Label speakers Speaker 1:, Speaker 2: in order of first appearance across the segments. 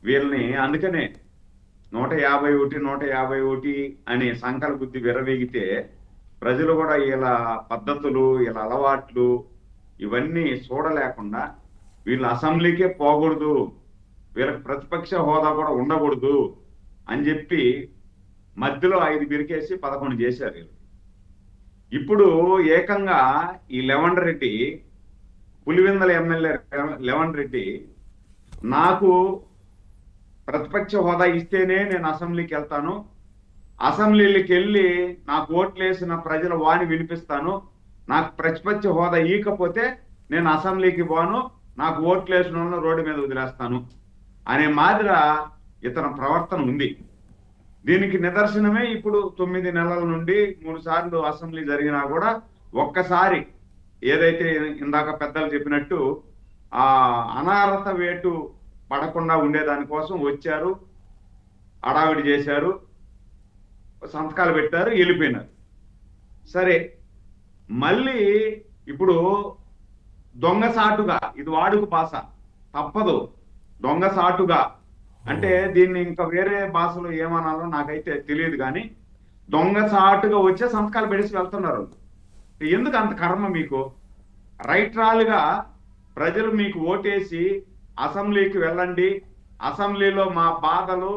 Speaker 1: వీళ్ళని అందుకనే 151 151 అని సంకల బుద్ధి విరవీగితే ప్రజలు కూడా ఇలా పద్ధతులు ఇలా అలవాట్లు ఇవన్నీ చూడలేకుండా వీళ్ళు అసెంబ్లీకే పోకూడదు, వీళ్ళకి ప్రతిపక్ష హోదా కూడా ఉండకూడదు అని చెప్పి మధ్యలో 5 బిరికేసి 11 చేశారు వీళ్ళు. ఇప్పుడు ఏకంగా ఈ eleven Reddy, Pulivendula MLA eleven Reddy, నాకు ప్రతిపక్ష హోదా ఇస్తేనే నేను అసెంబ్లీకి వెళ్తాను, అసెంబ్లీకి వెళ్ళి నాకు ఓట్లేసిన ప్రజల వాణి వినిపిస్తాను, నాకు ప్రతిపక్ష హోదా ఇవ్వకపోతే నేను అసెంబ్లీకి పోను, నాకు ఓట్లేసిన వాళ్ళని రోడ్డు మీద వదిలేస్తాను అనే మాదిర ఇతని ప్రవర్తన ఉంది. దీనికి నిదర్శనమే ఇప్పుడు 9 నెలల నుండి 3 సార్లు అసెంబ్లీ జరిగినా కూడా ఒక్కసారి ఏదైతే ఇందాక పెద్దలు చెప్పినట్టు ఆ అనారత వేటు పడకుండా ఉండేదానికోసం వచ్చారు, అడావిడి చేశారు, సంతకాలు పెట్టారు, వెళ్ళిపోయినారు. సరే, మళ్ళీ ఇప్పుడు దొంగసాటుగా, ఇది వాడుక భాష తప్పదు, దొంగసాటుగా అంటే దీన్ని ఇంకా వేరే భాషలో ఏమనాలో నాకైతే తెలియదు, కానీ దొంగసాటుగా వచ్చే సంతకాలు పెడేసి వెళ్తున్నారు. ఎందుకు అంత కర్మ మీకు? రైట్రాలుగా ప్రజలు మీకు ఓటేసి అసెంబ్లీకి వెళ్ళండి, అసెంబ్లీలో మా బాధలు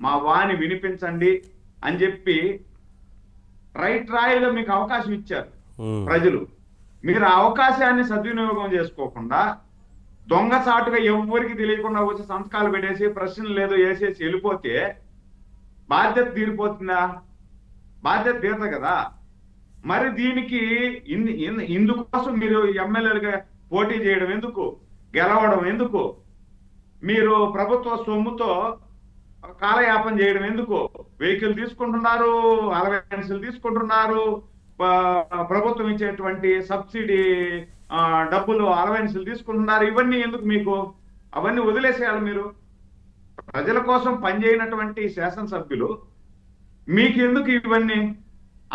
Speaker 1: మా వాణి వినిపించండి అని చెప్పి రైట్రాయిగా మీకు అవకాశం ఇచ్చారు ప్రజలు. మీరు ఆ అవకాశాన్ని సద్వినియోగం చేసుకోకుండా దొంగసాటుగా ఎవరికి తెలియకుండా వచ్చి సంతకాలు పెట్టేసి ప్రశ్నలు లేదో వేసేసి వెళ్ళిపోతే బాధ్యత తీరిపోతుందా? బాధ్యత తీరదు కదా. మరి దీనికి ఇందుకోసం మీరు ఎమ్మెల్యేలుగా పోటీ చేయడం ఎందుకు, గెలవడం ఎందుకు, మీరు ప్రభుత్వ సొమ్ముతో కాలయాపన చేయడం ఎందుకు? వెహికల్ తీసుకుంటున్నారు, అలవెన్సులు తీసుకుంటున్నారు, ప్రభుత్వం ఇచ్చేటువంటి సబ్సిడీ డబ్బులు అలవెన్సులు తీసుకుంటున్నారు. ఇవన్నీ ఎందుకు మీకు? అవన్నీ వదిలేసేయాలి. మీరు ప్రజల కోసం పనిచేయనటువంటి శాసనసభ్యులు మీకు ఎందుకు ఇవన్నీ?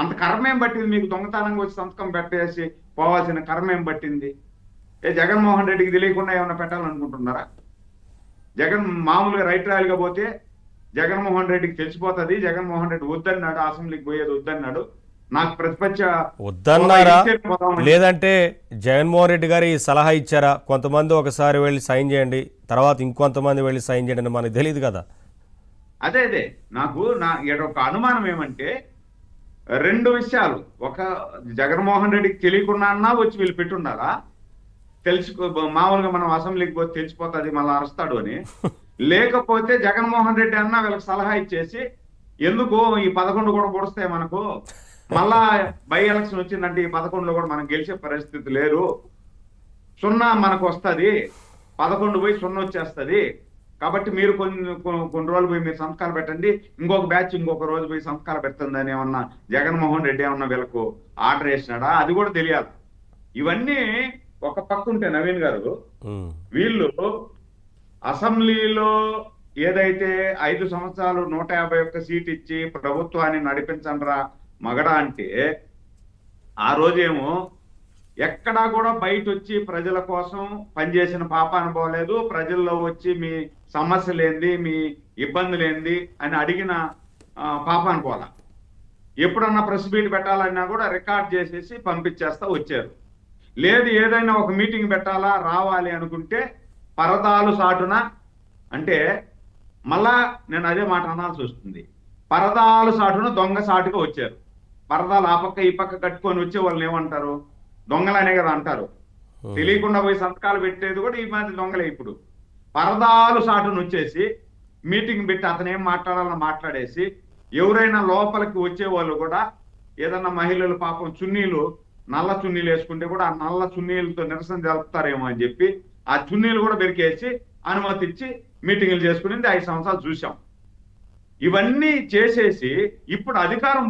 Speaker 1: అంత కర్మేం పట్టింది మీకు? దొంగతనంగా వచ్చి సంతకం పెట్టేసి పోవాల్సిన కర్మేం పట్టింది? జగన్మోహన్ రెడ్డికి తెలియకుండా ఏమైనా పెట్టాలనుకుంటున్నారా? జగన్ మామూలుగా రైట్ రాయలుగా పోతే జగన్మోహన్ రెడ్డికి తెలిసిపోతుంది, జగన్మోహన్ రెడ్డి వద్దన్నాడు, అసెంబ్లీకి పోయేది వద్దన్నాడు, నాకు ప్రతిపక్ష
Speaker 2: వద్దన్నారా? లేదంటే జగన్మోహన్ రెడ్డి గారు ఈ సలహా ఇచ్చారా, కొంతమంది ఒకసారి వెళ్ళి సైన్ చేయండి, తర్వాత ఇంకొంతమంది వెళ్ళి సైన్ చేయండి అని మనకు తెలియదు కదా.
Speaker 1: అదే నాకు ఒక అనుమానం ఏమంటే 2 విషయాలు. ఒక, జగన్మోహన్ రెడ్డికి తెలియకుండా అన్నా వచ్చి వీళ్ళు పెట్టుండాలా? మామూలుగా మనం అసెంబ్లీకి పోతే తెలిసిపోతుంది మళ్ళీ అరుస్తాడు అని. లేకపోతే జగన్మోహన్ రెడ్డి అన్నా వీళ్ళకి సలహా ఇచ్చేసి ఎందుకు ఈ 11 కూడా పొడుస్తాయి మనకు, మళ్ళా బై ఎలక్షన్ వచ్చిందంటే ఈ 11లో కూడా మనం గెలిచే పరిస్థితి లేదు, 0 మనకు వస్తుంది, 11 పోయి 0 వచ్చేస్తుంది, కాబట్టి మీరు కొన్ని రోజులు పోయి మీరు సంతకాలు పెట్టండి, ఇంకొక బ్యాచ్ ఇంకొక రోజు పోయి సంతకాలు పెట్టండి ఏమన్నా జగన్మోహన్ రెడ్డి ఏమన్నా వీళ్ళకు ఆర్డర్ వేసినాడా? అది కూడా తెలియాలి. ఇవన్నీ ఒక పక్క ఉంటే నవీన్ గారు, వీళ్ళు అసెంబ్లీలో ఏదైతే 5 సంవత్సరాలు 151 సీట్ ఇచ్చి ప్రభుత్వాన్ని నడిపించండ్రా మగడా అంటే, ఆ రోజేమో ఎక్కడా కూడా బయట వచ్చి ప్రజల కోసం పనిచేసిన పాపాన పోలేదు, ప్రజల్లో వచ్చి మీ సమస్యలు ఏంది, మీ ఇబ్బందులు ఏంది అని అడిగిన పాపాన పోలా. ఎప్పుడన్నా ప్రెస్ మీట్ పెట్టాలన్నా కూడా రికార్డ్ చేసేసి పంపించేస్తా వచ్చారు. లేదు ఏదైనా ఒక మీటింగ్ పెట్టాలా రావాలి అనుకుంటే పరదాలు సాటున, అంటే మళ్ళా నేను అదే మాట అనాల్సి వస్తుంది, పరదాలు సాటున దొంగ సాటుగా వచ్చారు. పరదాలు ఆ పక్క ఈ పక్క కట్టుకొని వచ్చే వాళ్ళని ఏమంటారు? దొంగలనే కదా అంటారు. తెలియకుండా పోయి సంతకాలు పెట్టేది కూడా ఈ మాదిరి దొంగలే. ఇప్పుడు పరదాలు సాటును వచ్చేసి మీటింగ్ పెట్టి అతను ఏం మాట్లాడాలని మాట్లాడేసి, ఎవరైనా లోపలికి వచ్చే వాళ్ళు కూడా ఏదన్నా మహిళలు పాపం చున్నీలు, నల్ల చున్నీలు వేసుకుంటే కూడా ఆ నల్ల చున్నీలతో నిరసన జరుపుతారేమో అని చెప్పి ఆ చున్నీలు కూడా బెరికేసి అనుమతి ఇచ్చి మీటింగ్లు చేసుకునేది 5 సంవత్సరాలు చూసాం. ఇవన్నీ చేసేసి ఇప్పుడు అధికారం